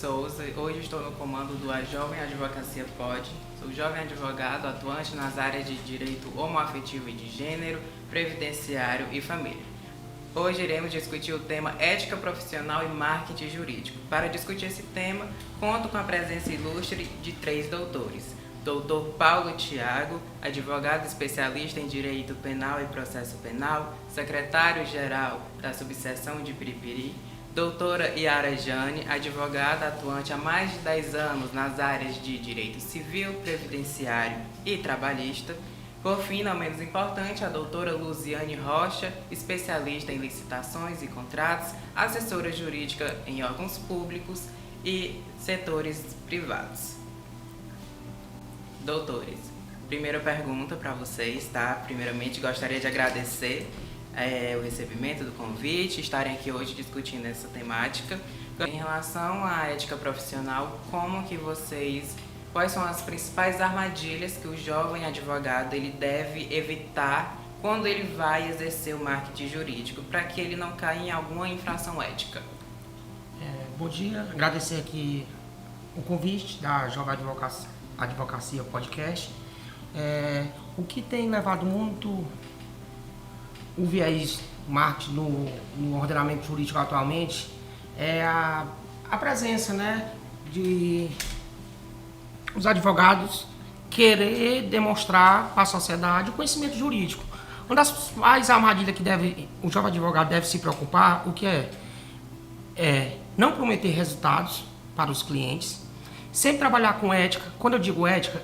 Souza. Hoje estou no comando do A Jovem Advocacia Pode. Sou jovem advogado atuante nas áreas de direito homoafetivo e de gênero, previdenciário e família. Hoje iremos discutir o tema ética profissional e marketing jurídico. Para discutir esse tema, conto com a presença ilustre de 3 doutores. Doutor Paulo Thiago, advogado especialista em Direito Penal e Processo Penal, secretário-geral da subseção de Piripiri. Doutora Yara Jane, advogada atuante há mais de 10 anos nas áreas de Direito Civil, Previdenciário e Trabalhista. Por fim, não menos importante, a doutora Luziane Rocha, especialista em licitações e contratos, assessora jurídica em órgãos públicos e setores privados. Doutores, primeira pergunta para vocês, tá? Primeiramente, gostaria de agradecer o recebimento do convite, estarem aqui hoje discutindo essa temática. Em relação à ética profissional, quais são as principais armadilhas que o jovem advogado ele deve evitar quando ele vai exercer o marketing jurídico, para que ele não caia em alguma infração ética? Bom dia, agradecer aqui o convite da Jovem Advocacia Podcast. O que tem levado muito o viés marketing no ordenamento jurídico atualmente é a presença, né, de os advogados querer demonstrar para a sociedade o conhecimento jurídico. Uma das principais armadilhas que o jovem advogado deve se preocupar, o que é não prometer resultados para os clientes, sempre trabalhar com ética. Quando eu digo ética,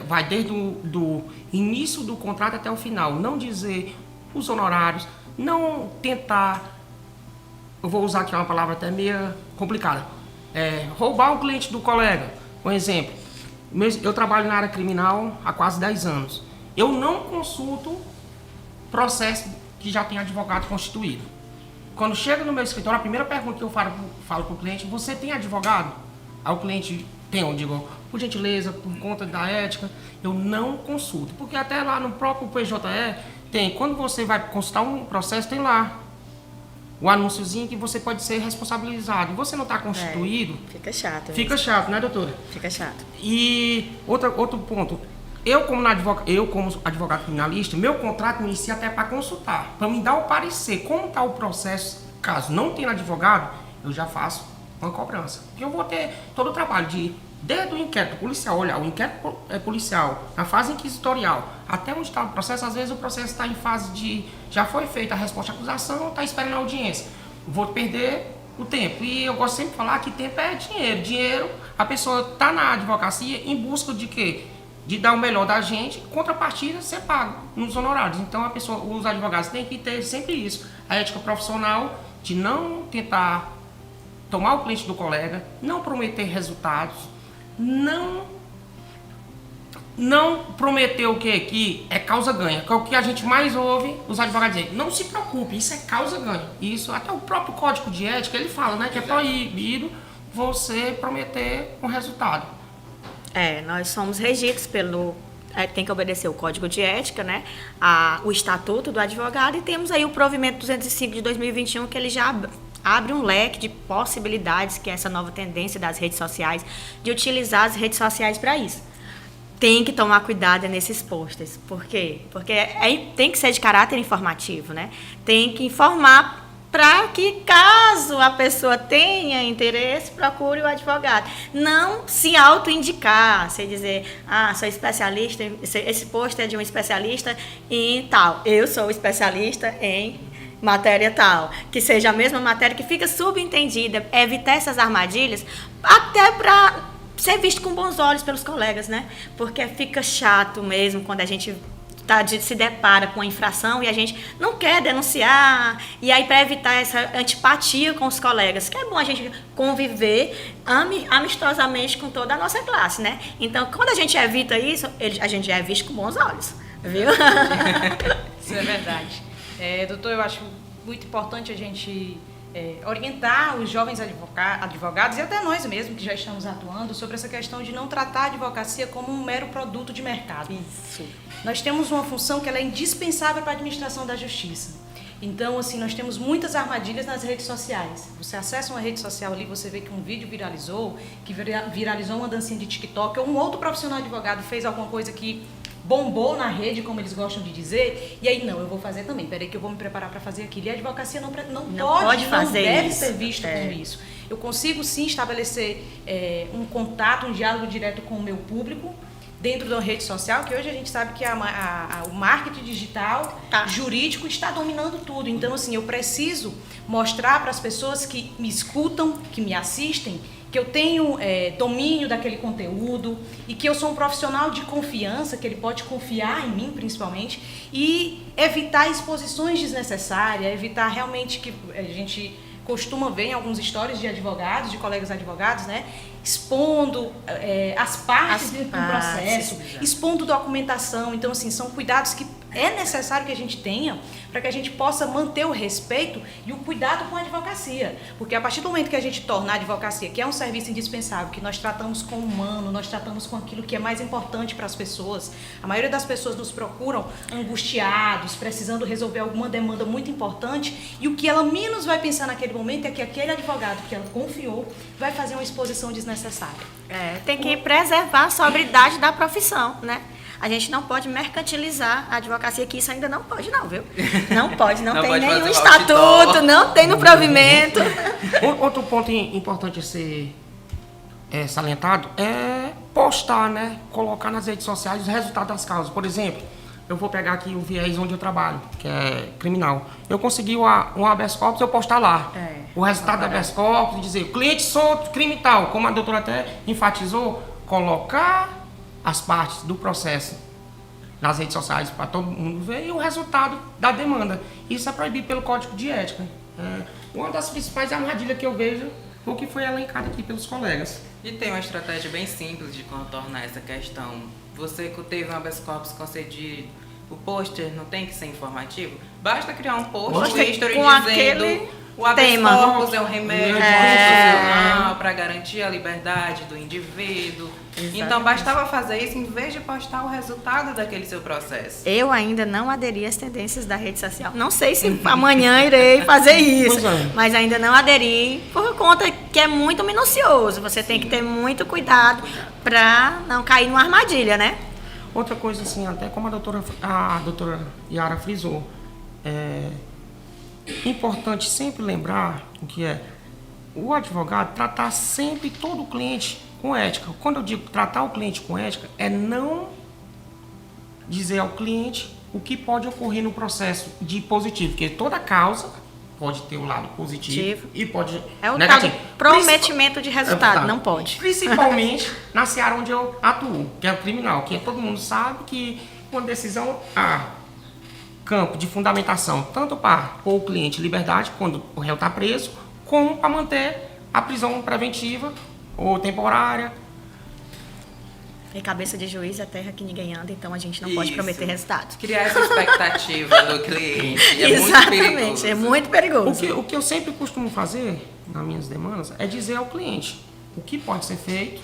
vai desde do início do contrato até o final. Não dizer os honorários, não tentar, eu vou usar aqui uma palavra até meio complicada, roubar o cliente do colega. Por exemplo, eu trabalho na área criminal há quase 10 anos. Eu não consulto processo que já tem advogado constituído. Quando chega no meu escritório, a primeira pergunta que eu falo para o cliente: você tem advogado? Aí o cliente tem, eu digo, por gentileza, por conta da ética, eu não consulto. Porque até lá no próprio PJE tem, quando você vai consultar um processo, tem lá o anúnciozinho que você pode ser responsabilizado. E você não está constituído. Fica chato. Fica chato, né, doutora? Fica chato. E outro ponto. Eu como advogado criminalista, meu contrato inicia até para consultar, para me dar o parecer, como está o processo. Caso não tenha advogado, eu já faço uma cobrança. Porque eu vou ter todo o trabalho desde o inquérito policial, olha, o inquérito policial, na fase inquisitorial, até onde está o processo. Às vezes o processo está em fase de, já foi feita a resposta à acusação, está esperando a audiência. Vou perder o tempo. E eu gosto sempre de falar que tempo é dinheiro. Dinheiro, a pessoa está na advocacia em busca de quê? De dar o melhor da gente, contrapartida ser pago nos honorários. Então os advogados têm que ter sempre isso, a ética profissional de não tentar tomar o cliente do colega, não prometer resultados, não prometer o quê? Que é causa-ganha, que é o que a gente mais ouve os advogados dizer: não se preocupe, isso é causa-ganha. Isso até o próprio Código de Ética ele fala, né, que é proibido você prometer um resultado. Nós somos regidos tem que obedecer o Código de Ética, né? O Estatuto do Advogado, e temos aí o Provimento 205 de 2021, que ele já abre um leque de possibilidades, que é essa nova tendência das redes sociais, de utilizar as redes sociais para isso. Tem que tomar cuidado nesses posts. Por quê? Porque tem que ser de caráter informativo, né? Tem que informar para que, caso a pessoa tenha interesse, procure o advogado. Não se auto-indicar, sem dizer: sou especialista, esse post é de um especialista em tal. Eu sou especialista em matéria tal. Que seja a mesma matéria, que fica subentendida. Evitar essas armadilhas, até para ser visto com bons olhos pelos colegas, né? Porque fica chato mesmo quando a gente se depara com a infração e a gente não quer denunciar. E aí, para evitar essa antipatia com os colegas, que é bom a gente conviver amistosamente com toda a nossa classe, né? Então, quando a gente evita isso, a gente já é visto com bons olhos, viu? Isso é verdade. Doutor, eu acho muito importante a gente orientar os jovens advogados e até nós mesmos que já estamos atuando sobre essa questão de não tratar a advocacia como um mero produto de mercado. Isso. Nós temos uma função que ela é indispensável para a administração da justiça. Então, assim, nós temos muitas armadilhas nas redes sociais. Você acessa uma rede social ali, você vê que um vídeo viralizou, que viralizou uma dancinha de TikTok, ou um outro profissional advogado fez alguma coisa que bombou na rede, como eles gostam de dizer, e aí, não, eu vou fazer também, peraí que eu vou me preparar para fazer aquilo. E a advocacia não pode fazer, não deve ser visto como isso. Eu consigo, sim, estabelecer um contato, um diálogo direto com o meu público, dentro da rede social, que hoje a gente sabe que o marketing digital, jurídico, está dominando tudo. Então, assim, eu preciso mostrar para as pessoas que me escutam, que me assistem, que eu tenho domínio daquele conteúdo e que eu sou um profissional de confiança, que ele pode confiar em mim, principalmente, e evitar exposições desnecessárias, evitar realmente que a gente costuma ver em alguns stories de advogados, de colegas advogados, né, expondo as partes do processo, expondo documentação. Então, assim, são cuidados que é necessário que a gente tenha para que a gente possa manter o respeito e o cuidado com a advocacia. Porque a partir do momento que a gente torna a advocacia, que é um serviço indispensável, que nós tratamos com o humano, nós tratamos com aquilo que é mais importante para as pessoas, a maioria das pessoas nos procuram angustiados, precisando resolver alguma demanda muito importante, e o que ela menos vai pensar naquele momento é que aquele advogado que ela confiou vai fazer uma exposição desnecessária. Tem que preservar a sobriedade da profissão, né? A gente não pode mercantilizar a advocacia, que isso ainda não pode não, viu? Não pode, não tem nenhum estatuto, não tem no provimento. Outro ponto importante a ser salientado é postar, né? Colocar nas redes sociais os resultados das causas. Por exemplo, eu vou pegar aqui o viés onde eu trabalho, que é criminal. Eu consegui um habeas corpus, eu postar lá. O resultado do habeas corpus, dizer, cliente solto, crime tal, como a doutora até enfatizou, colocar as partes do processo nas redes sociais para todo mundo ver e o resultado da demanda. Isso é proibido pelo Código de Ética. Uma das principais armadilhas que eu vejo, o que foi elencado aqui pelos colegas. E tem uma estratégia bem simples de contornar essa questão. Você que teve um habeas corpus concedido, o pôster não tem que ser informativo? Basta criar um post history dizendo o habeas corpus é um remédio constitucional para garantir a liberdade do indivíduo. Exatamente. Então bastava fazer isso em vez de postar o resultado daquele seu processo. Eu ainda não aderi às tendências da rede social. Não sei se amanhã irei fazer isso, mas ainda não aderi por conta que é muito minucioso. Você tem que ter muito cuidado para não cair numa armadilha, né? Outra coisa assim, até como a doutora Yara frisou, é importante sempre lembrar o que é o advogado tratar sempre todo o cliente com ética. Quando eu digo tratar o cliente com ética, é não dizer ao cliente o que pode ocorrer no processo de positivo, porque toda causa pode ter o lado positivo e pode negativo. Prometimento de resultado, não pode. Principalmente na seara onde eu atuo, que é o criminal, que todo mundo sabe que uma decisão campo de fundamentação, tanto para pôr o cliente em liberdade, quando o réu está preso, como para manter a prisão preventiva ou temporária. E cabeça de juiz é terra que ninguém anda, então a gente não pode prometer resultados. Criar essa expectativa do cliente é Exatamente, muito perigoso. É muito perigoso. O que eu sempre costumo fazer nas minhas demandas é dizer ao cliente o que pode ser feito,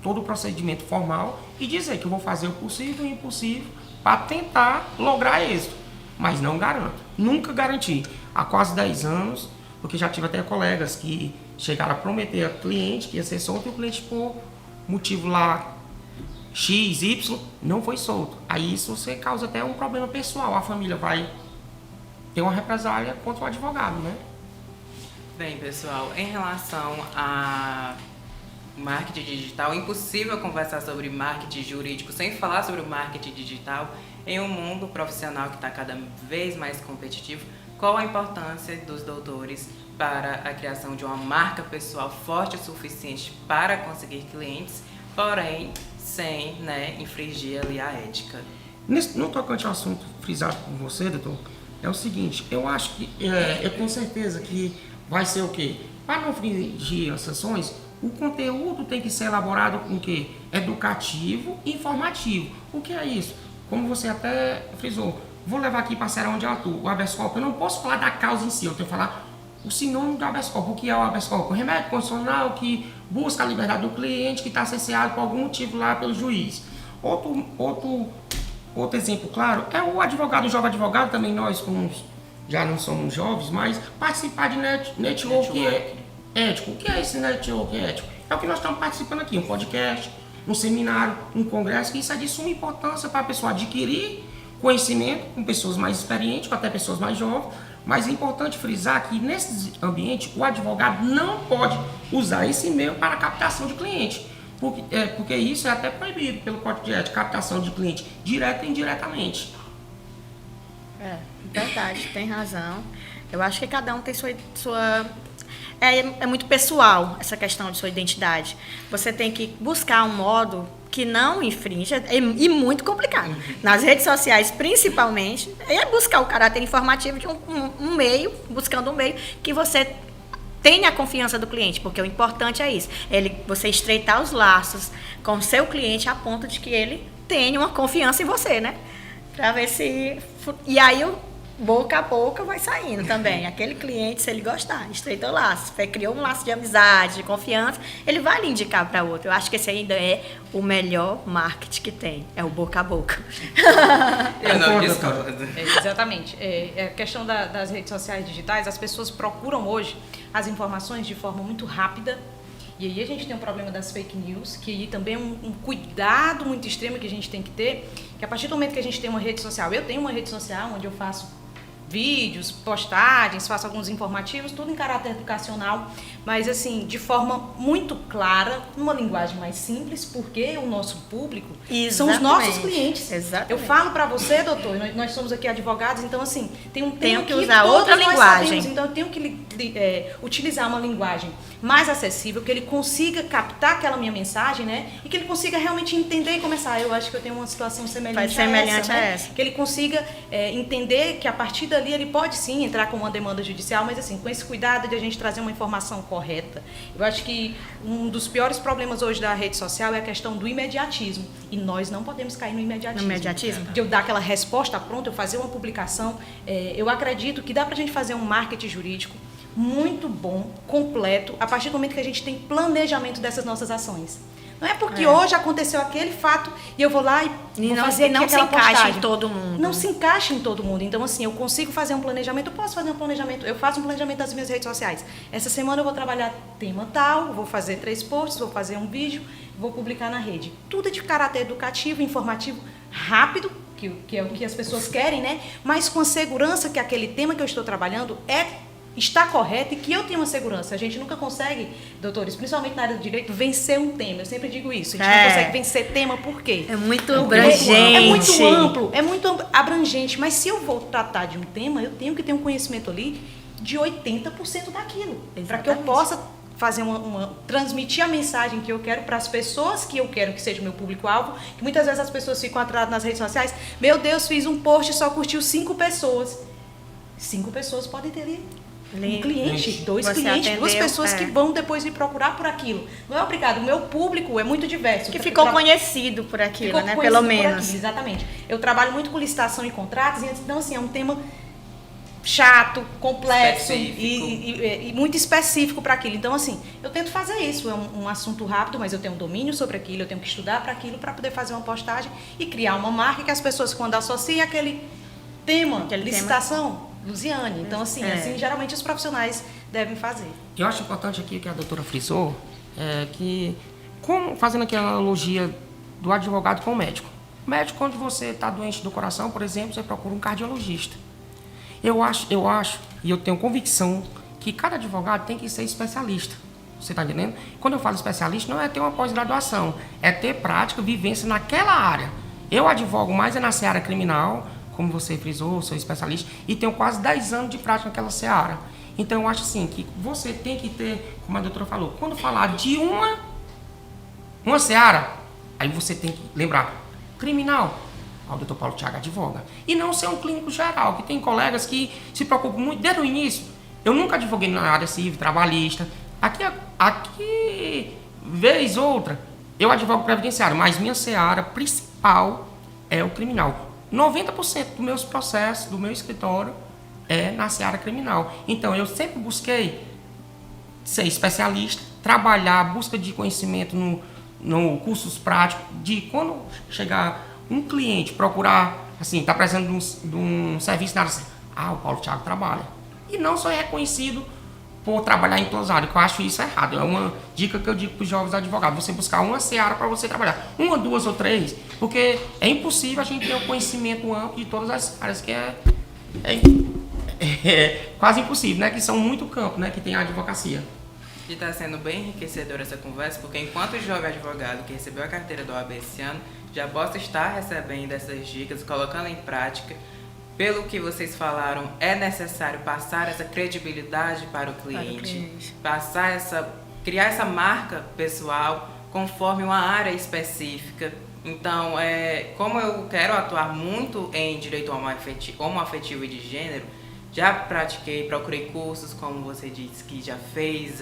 todo o procedimento formal, e dizer que eu vou fazer o possível e o impossível para tentar lograr êxito. Mas não garanto, nunca garanti. Há quase 10 anos, porque já tive até colegas que chegaram a prometer ao cliente que ia ser solto e o cliente, por motivo lá X, Y, não foi solto. Aí isso você causa até um problema pessoal. A família vai ter uma represália contra o advogado, né? Bem, pessoal, em relação a marketing digital, é impossível conversar sobre marketing jurídico sem falar sobre o marketing digital em um mundo profissional que está cada vez mais competitivo. Qual a importância dos doutores para a criação de uma marca pessoal forte o suficiente para conseguir clientes, porém sem infringir ali a ética? No tocante ao assunto frisado por você, doutor, é o seguinte, eu acho que, eu tenho certeza que vai ser o quê? Para não infringir as sanções, o conteúdo tem que ser elaborado com o quê? Educativo e informativo. O que é isso? Como você até frisou, vou levar aqui para a série onde eu atuo, o habeas corpus. Eu não posso falar da causa em si, eu tenho que falar o sinônimo do habeas corpus. O que é o habeas corpus? O remédio constitucional que busca a liberdade do cliente, que está cerceado por algum motivo lá pelo juiz. Outro exemplo claro é o advogado, o jovem advogado, também nós como já não somos jovens, mas participar de network ético. O que é esse network ético? É o que nós estamos participando aqui, um podcast, um seminário, um congresso, que isso é de suma importância para a pessoa adquirir conhecimento com pessoas mais experientes, ou até pessoas mais jovens, mas é importante frisar que nesse ambiente o advogado não pode usar esse meio para captação de cliente, porque isso é até proibido pelo Código de Ética, captação de cliente direta e indiretamente. Verdade, tem razão. Eu acho que cada um tem sua é muito pessoal essa questão de sua identidade. Você tem que buscar um modo que não infrinja, e muito complicado. Nas redes sociais, principalmente, é buscar o caráter informativo de um meio, buscando um meio que você tenha a confiança do cliente, porque o importante é isso, você estreitar os laços com o seu cliente a ponto de que ele tenha uma confiança em você, né? Para ver se... E aí, boca a boca vai saindo também. Aquele cliente, se ele gostar, estreitou o laço, criou um laço de amizade, de confiança, ele vai lhe indicar para outro. Eu acho que esse ainda é o melhor marketing que tem, é o boca a boca. Eu não discordo. Exatamente. A questão das redes sociais digitais, as pessoas procuram hoje as informações de forma muito rápida. E aí a gente tem um problema das fake news, que aí também é um cuidado muito extremo que a gente tem que ter, que a partir do momento que a gente tem uma rede social, eu tenho uma rede social onde eu faço vídeos, postagens, faço alguns informativos, tudo em caráter educacional, mas assim, de forma muito clara, numa linguagem mais simples, porque o nosso público são os nossos clientes. Exatamente. Eu falo para você, doutor, nós somos aqui advogados, então assim, tem um tema que usar outra linguagem. Sabemos, então eu tenho que utilizar uma linguagem mais acessível, que ele consiga captar aquela minha mensagem, né? E que ele consiga realmente entender e começar. Eu acho que eu tenho uma situação semelhante a essa. Que ele consiga entender que a partir dali ele pode sim entrar com uma demanda judicial, mas assim, com esse cuidado de a gente trazer uma informação correta. Eu acho que um dos piores problemas hoje da rede social é a questão do imediatismo. E nós não podemos cair no imediatismo. No imediatismo? De eu dar aquela resposta pronta, eu fazer uma publicação. Eu acredito que dá pra gente fazer um marketing jurídico muito bom, completo, a partir do momento que a gente tem planejamento dessas nossas ações. Não é porque hoje aconteceu aquele fato e eu vou lá e vou fazer não se encaixa em todo mundo. Não se encaixa em todo mundo. Então, assim, eu consigo fazer um planejamento, eu posso fazer um planejamento, eu faço um planejamento das minhas redes sociais. Essa semana eu vou trabalhar tema tal, vou fazer 3 posts, vou fazer um vídeo, vou publicar na rede. Tudo é de caráter educativo, informativo, rápido, que é o que as pessoas querem, né? Mas com a segurança que aquele tema que eu estou trabalhando está correto e que eu tenho uma segurança. A gente nunca consegue, doutores, principalmente na área do direito, vencer um tema. Eu sempre digo isso. A gente não consegue vencer tema por quê? É muito abrangente. É muito amplo, é muito abrangente. Mas se eu vou tratar de um tema, eu tenho que ter um conhecimento ali de 80% daquilo. Para que eu possa fazer transmitir a mensagem que eu quero para as pessoas que eu quero que seja o meu público-alvo, que muitas vezes as pessoas ficam atrás nas redes sociais. Meu Deus, fiz um post e só curtiu 5 pessoas. 5 pessoas podem ter ali um cliente, 2 clientes, 2 pessoas que vão depois me procurar por aquilo. Não é obrigado, o meu público é muito diverso. Que ficou conhecido por aquilo, né? Pelo menos. Aquilo, exatamente. Eu trabalho muito com licitação e contratos, então assim, é um tema chato, complexo e muito específico para aquilo. Então assim, eu tento fazer isso, é um assunto rápido, mas eu tenho um domínio sobre aquilo, eu tenho que estudar para aquilo, para poder fazer uma postagem e criar uma marca que as pessoas, quando associam aquele tema, licitação, Luziane. Então, assim, geralmente os profissionais devem fazer. Eu acho importante aqui que a doutora frisou, que, fazendo aqui a analogia do advogado com o médico. O médico, quando você está doente do coração, por exemplo, você procura um cardiologista. Eu acho, e eu tenho convicção, que cada advogado tem que ser especialista. Você está entendendo? Quando eu falo especialista, não é ter uma pós-graduação, é ter prática, vivência naquela área. Eu advogo mais na seara criminal, como você frisou, sou especialista, e tenho quase 10 anos de prática naquela seara. Então, eu acho assim, que você tem que ter, como a doutora falou, quando falar de uma seara, aí você tem que lembrar, criminal, o doutor Paulo Thiago advoga. E não ser um clínico geral, que tem colegas que se preocupam muito, desde o início, eu nunca advoguei na área civil, trabalhista, aqui vez outra, eu advogo previdenciário, mas minha seara principal é o criminal. 90% dos meus processos, do meu escritório, é na seara criminal. Então, eu sempre busquei ser especialista, trabalhar a busca de conhecimento no cursos práticos, de quando chegar um cliente procurar, assim, está precisando de um serviço na área o Paulo Thiago trabalha. E não só é reconhecido por trabalhar em todas as áreas, que eu acho isso errado. É uma dica que eu digo para os jovens advogados, você buscar uma seara para você trabalhar, 1, 2 ou 3, porque é impossível a gente ter o conhecimento amplo de todas as áreas, que é quase impossível, né? Que são muito campos, né? Que tem a advocacia. E está sendo bem enriquecedora essa conversa, porque enquanto o jovem advogado que recebeu a carteira do OAB esse ano já possa estar recebendo essas dicas, colocando em prática, pelo que vocês falaram, é necessário passar essa credibilidade para o cliente, criar essa marca pessoal conforme uma área específica. Então, como eu quero atuar muito em direito homoafetivo e de gênero, já procurei cursos, como você disse que já fez,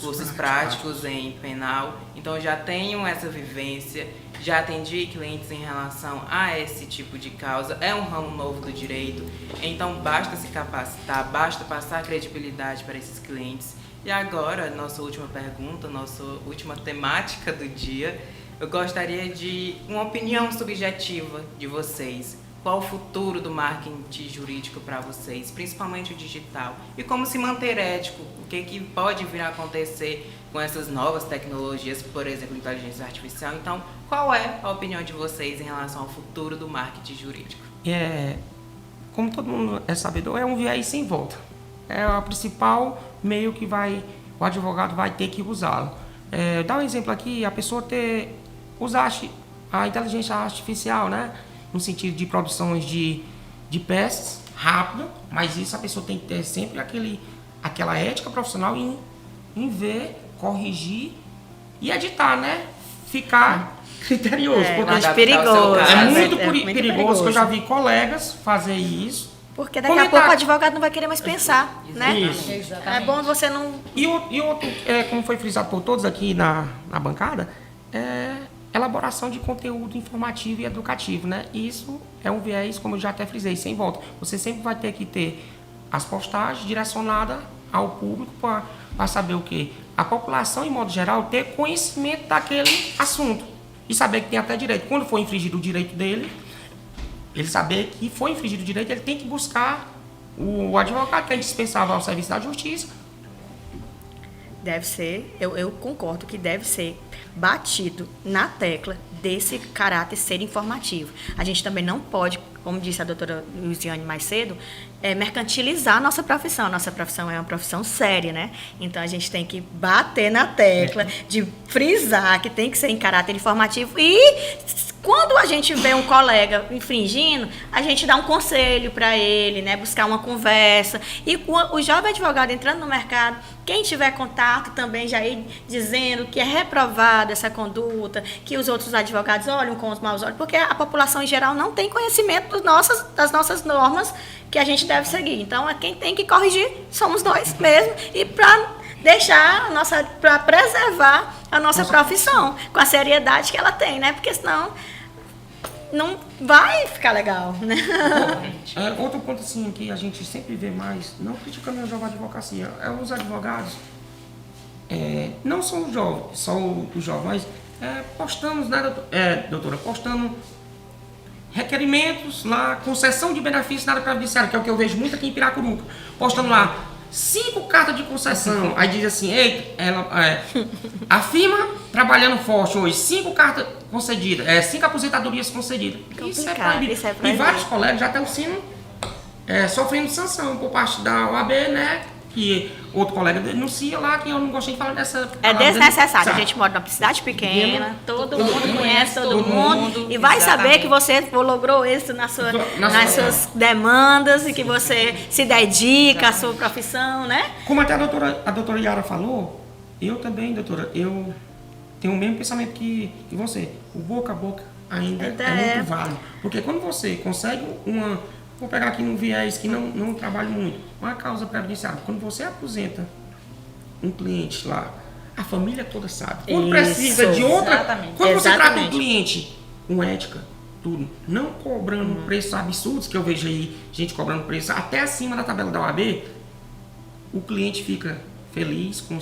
cursos práticos em penal. Então, eu já tenho essa vivência, já atendi clientes em relação a esse tipo de causa. É um ramo novo do direito, então basta se capacitar, basta passar credibilidade para esses clientes. E agora, nossa última pergunta, nossa última temática do dia, eu gostaria de uma opinião subjetiva de vocês. Qual o futuro do marketing jurídico para vocês, principalmente o digital? E como se manter ético? O que pode vir a acontecer com essas novas tecnologias, por exemplo, inteligência artificial? Então, qual é a opinião de vocês em relação ao futuro do marketing jurídico? Como todo mundo é sabedor, é um viés sem volta. É o principal meio que o advogado vai ter que usá-lo. Dá um exemplo aqui, a pessoa usar a inteligência artificial, né? No sentido de produções de peças rápida, mas isso a pessoa tem que ter sempre aquela ética profissional em ver, corrigir e editar, né? Ficar criterioso. Eu acho perigoso. É muito perigoso, que eu já vi colegas fazer isso. Porque daqui a pouco o advogado não vai querer mais pensar, né? Isso. É bom você não... E outro, como foi frisado por todos aqui na bancada, elaboração de conteúdo informativo e educativo, né? Isso é um viés, como eu já até frisei, sem volta. Você sempre vai ter que ter as postagens direcionadas ao público para saber o quê? A população, em modo geral, ter conhecimento daquele assunto e saber que tem até direito. Quando for infringido o direito dele, ele saber que foi infringido o direito, ele tem que buscar o advogado, que é indispensável ao serviço da justiça. Deve ser, eu concordo que deve ser batido na tecla desse caráter ser informativo. A gente também não pode, como disse a doutora Luciane mais cedo, mercantilizar a nossa profissão. Nossa profissão é uma profissão séria, né? Então, a gente tem que bater na tecla de frisar que tem que ser em caráter informativo e... Quando a gente vê um colega infringindo, a gente dá um conselho para ele, né? Buscar uma conversa. E o jovem advogado entrando no mercado, quem tiver contato também já ir dizendo que é reprovada essa conduta, que os outros advogados olham com os maus olhos, porque a população em geral não tem conhecimento das nossas normas que a gente deve seguir. Então, quem tem que corrigir somos nós mesmos. E para para preservar a nossa profissão com a seriedade que ela tem, né? Porque senão não vai ficar legal, né? Outro ponto assim que a gente sempre vê mais, não criticando a jovem advocacia, os advogados, não são os jovens, só os jovens, mas postamos, né, doutora, postando requerimentos lá, concessão de benefícios na área previdenciária, que é o que eu vejo muito aqui em Piracuruca, postando lá 5 cartas de concessão, aí diz assim, afirma trabalhando forte hoje, 5 cartas concedidas, 5 aposentadorias concedidas. Isso é proibido. E vários colegas já estão sendo sofrendo sanção por parte da OAB, né? Que outro colega denuncia lá, que eu não gostei de falar dessa... É desnecessário. A gente mora numa cidade pequena, todo mundo conhece todo mundo e vai saber que você logrou isso nas suas demandas e que você se dedica à sua profissão, né? Como até a doutora Yara falou, eu também, doutora, eu tenho o mesmo pensamento que você. O boca a boca ainda é muito válido. Porque quando você consegue vou pegar aqui num viés que não trabalho muito, uma causa previdenciária. Quando você aposenta um cliente lá, a família toda sabe. Quando precisa de outra... Exatamente. Quando você trata um cliente com ética, tudo, não cobrando preços absurdos, que eu vejo aí gente cobrando preço até acima da tabela da OAB, o cliente fica feliz com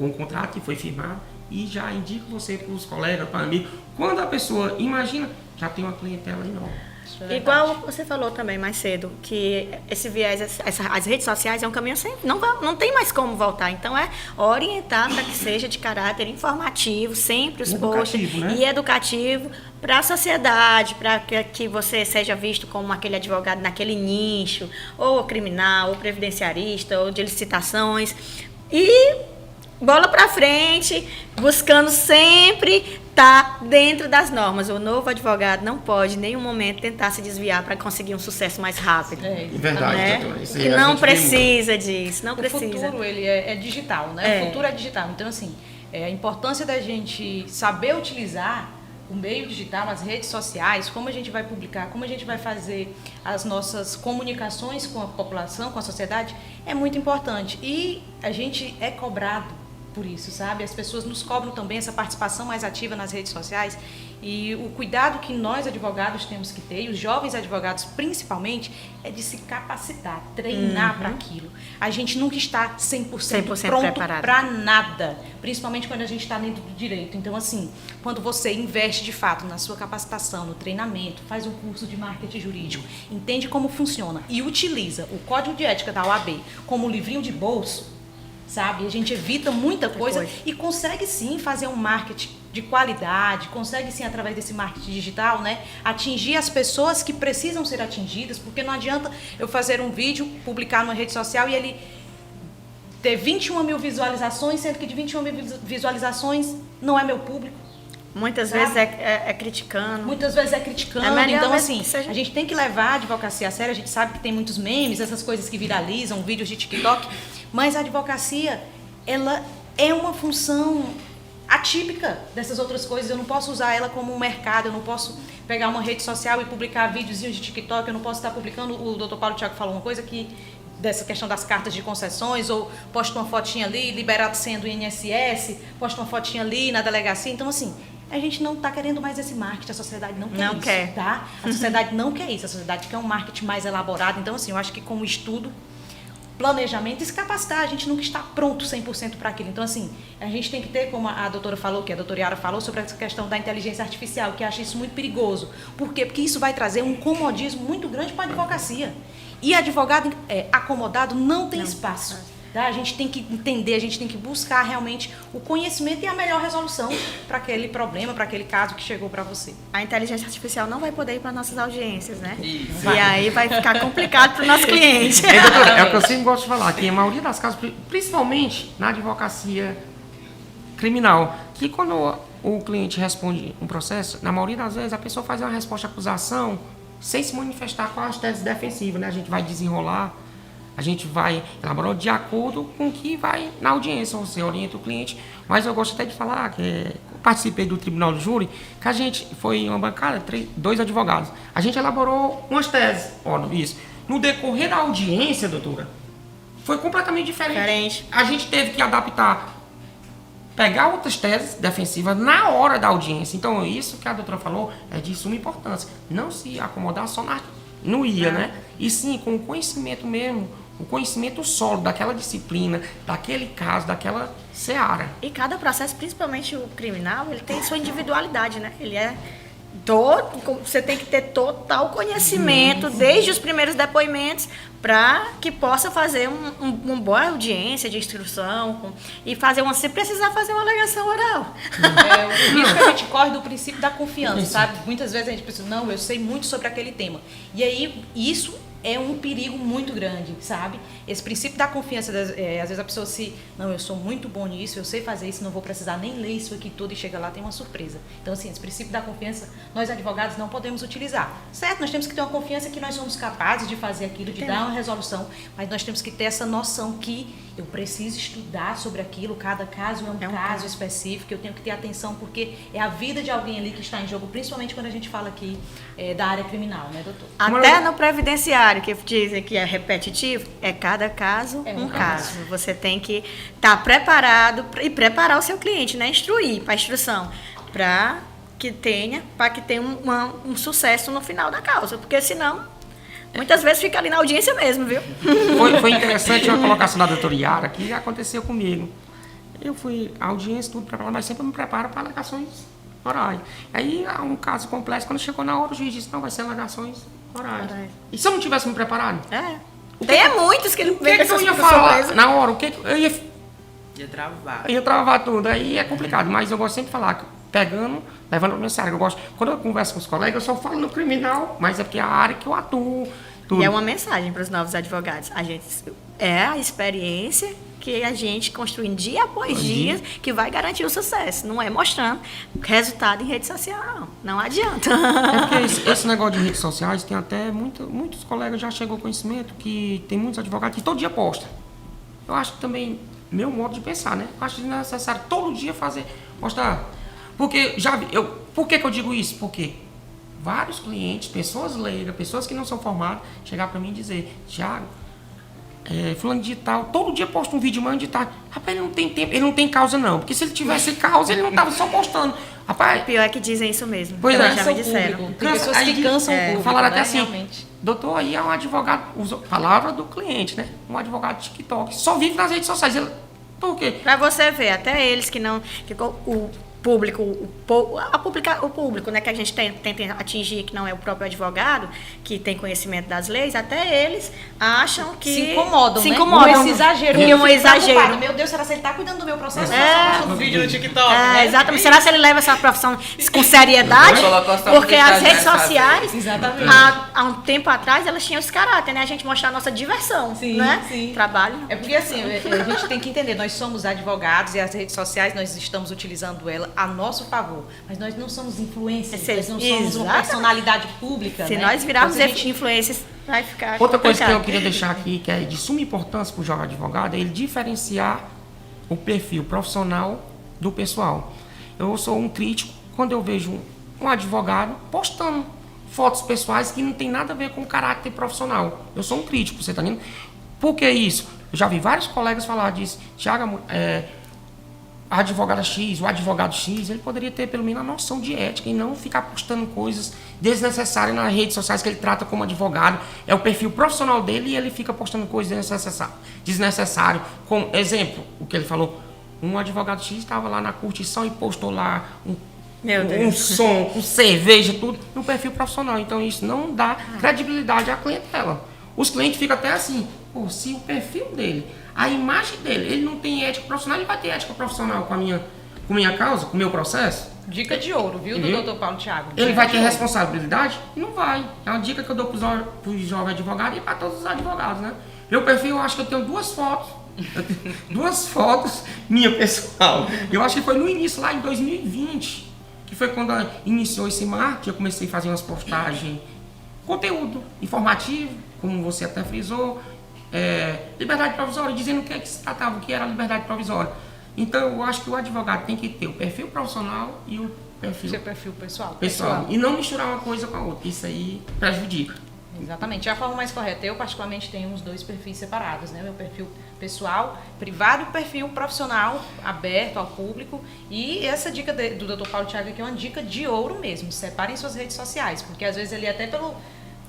o contrato que foi firmado e já indica você para os colegas, para amigos. Quando a pessoa imagina, já tem uma clientela enorme. Isso é verdade. Igual você falou também mais cedo, que esse viés, as redes sociais é um caminho sem, não tem mais como voltar. Então é orientar para que seja de caráter informativo, sempre os posts, Educativo, né? e educativo para a sociedade, para que você seja visto como aquele advogado naquele nicho, ou criminal, ou previdenciarista, ou de licitações. E bola para frente, buscando sempre estar dentro das normas. O novo advogado não pode em nenhum momento tentar se desviar para conseguir um sucesso mais rápido. Verdade, Né? doutora. Isso aí Que a não gente vê muito. precisa disso, não O precisa. futuro, ele é digital, né? É. O futuro é digital. Então, assim, a importância da gente saber utilizar o meio digital, as redes sociais, como a gente vai publicar, como a gente vai fazer as nossas comunicações com a população, com a sociedade, é muito importante. E a gente é cobrado por isso, sabe? As pessoas nos cobram também essa participação mais ativa nas redes sociais, e o cuidado que nós advogados temos que ter, e os jovens advogados principalmente, é de se capacitar, treinar para aquilo. A gente nunca está 100% pronto preparado para nada, principalmente quando a gente está dentro do direito. Então, assim, quando você investe de fato na sua capacitação, no treinamento, faz um curso de marketing jurídico, entende como funciona e utiliza o Código de Ética da OAB como livrinho de bolso, sabe? A gente evita muita coisa e consegue sim fazer um marketing de qualidade, consegue sim, através desse marketing digital, né, atingir as pessoas que precisam ser atingidas, porque não adianta eu fazer um vídeo, publicar numa rede social e ele ter 21 mil visualizações, sendo que de 21 mil visualizações não é meu público. Muitas Sabe? vezes é criticando. Muitas vezes é criticando. É melhor Então, mesmo assim, que seja- a gente tem que levar a advocacia a sério. A gente sabe que tem muitos memes, essas coisas que viralizam, vídeos de TikTok, mas a advocacia, ela é uma função atípica dessas outras coisas. Eu não posso usar ela como um mercado, eu não posso pegar uma rede social e publicar videozinhos de TikTok, eu não posso estar publicando. O Dr. Paulo Thiago falou uma coisa que dessa questão das cartas de concessões, ou posta uma fotinha ali, liberado sendo INSS, posta uma fotinha ali na delegacia. Então, assim, a gente não está querendo mais esse marketing, a sociedade não quer isso, quer. tá? A sociedade não quer isso, a sociedade quer um marketing mais elaborado. Então, assim, eu acho que com o estudo, planejamento e se capacitar, a gente nunca está pronto 100% para aquilo. Então, assim, a gente tem que ter, como a doutora falou, que a doutora Yara falou, sobre essa questão da inteligência artificial, que eu acho isso muito perigoso. Por quê? Porque isso vai trazer um comodismo muito grande para a advocacia. E advogado acomodado não tem espaço. Tá? A gente tem que entender, a gente tem que buscar realmente o conhecimento e a melhor resolução para aquele problema, para aquele caso que chegou para você. A inteligência artificial não vai poder ir para nossas audiências, né? Isso. E aí vai ficar complicado para o nosso cliente. Doutora, é o que eu sempre gosto de falar, que a maioria das casos, principalmente na advocacia criminal, que quando o cliente responde um processo, na maioria das vezes a pessoa faz uma resposta à acusação sem se manifestar com as teses defensivas, né? A gente vai desenrolar, a gente vai elaborar de acordo com o que vai na audiência, você orienta o cliente. Mas eu gosto até de falar que eu participei do tribunal do júri, que a gente foi uma bancada, 2 advogados. A gente elaborou umas teses, isso. No decorrer da audiência, doutora, foi completamente diferente. A gente teve que adaptar, pegar outras teses defensivas na hora da audiência. Então, isso que a doutora falou é de suma importância. Não se acomodar só no IA, né? E sim, com o conhecimento mesmo, o conhecimento sólido daquela disciplina, daquele caso, daquela seara. E cada processo, principalmente o criminal, ele tem sua individualidade, né? Ele é todo, você tem que ter total conhecimento, desde os primeiros depoimentos, para que possa fazer uma boa audiência de instrução e fazer se precisar fazer uma alegação oral. O risco que a gente corre do princípio da confiança, sabe? Muitas vezes a gente pensa, não, eu sei muito sobre aquele tema. E aí, isso é um perigo muito grande, sabe? Esse princípio da confiança, às vezes a pessoa não, eu sou muito bom nisso, eu sei fazer isso, não vou precisar nem ler isso aqui tudo e chega lá tem uma surpresa. Então, assim, esse princípio da confiança, nós advogados não podemos utilizar. Certo, nós temos que ter uma confiança que nós somos capazes de fazer aquilo, de dar uma resolução, mas nós temos que ter essa noção que eu preciso estudar sobre aquilo, cada caso é um caso específico, eu tenho que ter atenção porque é a vida de alguém ali que está em jogo, principalmente quando a gente fala aqui da área criminal, né, doutor? Até no previdenciário, que dizem que é repetitivo, é cada caso um caso. Você tem que estar preparado e preparar o seu cliente, né? Instruir para a instrução, para que tenha um sucesso no final da causa, porque senão muitas vezes fica ali na audiência mesmo, viu? Foi interessante uma colocação da doutora Yara, que aconteceu comigo. Eu fui à audiência, tudo preparado, mas sempre me preparo para alegações horário. Aí, um caso complexo, quando chegou na hora, o juiz disse, não, vai ser alegações horárias. Horário. E se eu não tivesse me preparado? Tem muitos que O que eu ia falar na hora? O que eu ia Ia travar. Eu ia travar tudo, aí é complicado, mas eu gosto sempre de falar, pegando, levando a mensagem. Eu gosto, quando eu converso com os colegas, eu só falo no criminal, mas é porque é a área que eu atuo. Tudo. E é uma mensagem para os novos advogados. É a experiência que a gente construindo dia após dia que vai garantir o sucesso. Não é mostrando resultado em rede social, não. Não adianta. É porque esse negócio de redes sociais tem até muitos colegas já chegou ao conhecimento que tem muitos advogados que todo dia postam. Eu acho que também, meu modo de pensar, né? Eu acho necessário todo dia postar. Porque por que eu digo isso? Porque vários clientes, pessoas leigas, pessoas que não são formadas, chegar para mim e dizer, Thiago, fulano de tal, todo dia posta um vídeo, mano de tal. Rapaz, ele não tem tempo, ele não tem causa não. Porque se ele tivesse causa, ele não tava só postando. Rapaz, O pior é que dizem isso mesmo. Pois Também é. já me disseram. Tem pessoas que cansam o público, falaram né, até assim, realmente. doutor, aí é um advogado, palavra do cliente, né? Um advogado de TikTok, só vive nas redes sociais. Por quê? Pra você ver, até eles que não. O público, o público, né, que a gente tenta atingir, que não é o próprio advogado, que tem conhecimento das leis, até eles acham que. Se incomodam, se né? incomodam. Com esse exagero. E Eu um fico exagero. preocupada. Meu Deus, será que ele tá cuidando do meu processo? No vídeo no TikTok, né? Exatamente. Será que ele leva essa profissão com seriedade? Vai colocar só Porque pra as deixar redes de sociais, Exatamente. há um tempo atrás, elas tinham esse caráter, né? A gente mostrar a nossa diversão, Sim, né? sim. Trabalho. É porque assim, a gente tem que entender, nós somos advogados e as redes sociais nós estamos utilizando ela a nosso favor, mas nós não somos influencers, nós não somos uma Exatamente. personalidade pública, Se né? nós virarmos Então, se a gente- influências, vai ficar Outra coisa que eu complicado. queria deixar aqui, que é de suma importância para o jovem advogado, é ele diferenciar o perfil profissional do pessoal. Eu sou um crítico quando eu vejo um advogado postando fotos pessoais que não tem nada a ver com o caráter profissional. Eu sou um crítico, você está entendendo? Por que isso? Eu já vi vários colegas falar disso. Thiago, a advogada X, o advogado X, ele poderia ter pelo menos a noção de ética e não ficar postando coisas desnecessárias nas redes sociais que ele trata como advogado. É o perfil profissional dele e ele fica postando coisas desnecessárias. Como exemplo, o que ele falou, um advogado X estava lá na curtição e postou lá Meu um Deus. som, com cerveja, tudo, no perfil profissional. Então isso não dá credibilidade à clientela. Os clientes ficam até assim, pô, se o perfil dele, a imagem dele, ele não tem ética profissional, ele vai ter ética profissional com a minha causa, com o meu processo? Dica de ouro, viu, do Dr. Paulo Thiago? Ele Dica vai de ter ouro. responsabilidade? Não vai. É uma dica que eu dou para os jovens advogados e para todos os advogados, né? Meu perfil, eu acho que eu tenho duas fotos. Duas fotos minha pessoal. Eu acho que foi no início, lá em 2020, que foi quando iniciou esse marketing, eu comecei a fazer umas postagens, conteúdo informativo, como você até frisou, liberdade provisória, dizendo o que é que se tratava, o que era liberdade provisória. Então, eu acho que o advogado tem que ter o perfil profissional e o perfil Seu perfil pessoal. pessoal. E não misturar uma coisa com a outra. Isso aí prejudica. Exatamente. É a forma mais correta. Eu, particularmente, tenho uns dois perfis separados, né? Meu perfil pessoal, privado, e o perfil profissional, aberto ao público. E essa dica do Dr. Paulo Thiago aqui é uma dica de ouro mesmo. Separem suas redes sociais, porque às vezes ele até pelo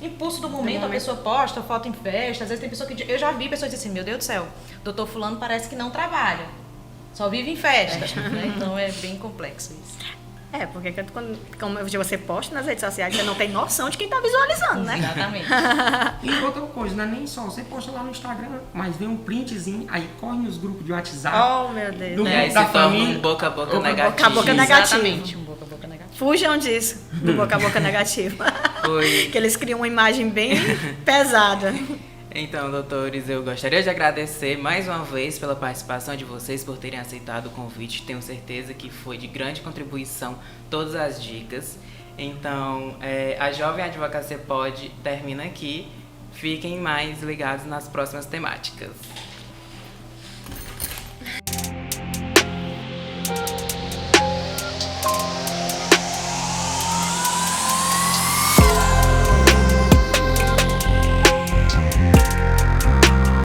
impulso do momento, a pessoa posta foto em festa. Às vezes tem pessoa que... Eu já vi pessoas dizendo assim, meu Deus do céu, doutor fulano parece que não trabalha. Só vive em festa. Né? Então é bem complexo isso. Porque como você posta nas redes sociais, você não tem noção de quem está visualizando, né? Exatamente. E outra coisa, não é nem só, você posta lá no Instagram, mas vem um printzinho, aí corre nos grupos de WhatsApp. Oh, meu Deus. Do Aí da se torna família. um boca a boca Boca a negativo. boca negativo. Exatamente. Um boca a boca negativo. Fujam disso, do boca a boca negativo. Foi. Que eles criam uma imagem bem pesada. Então, doutores, eu gostaria de agradecer mais uma vez pela participação de vocês, por terem aceitado o convite. Tenho certeza que foi de grande contribuição todas as dicas. Então, a Jovem Advocacia Pod termina aqui. Fiquem mais ligados nas próximas temáticas.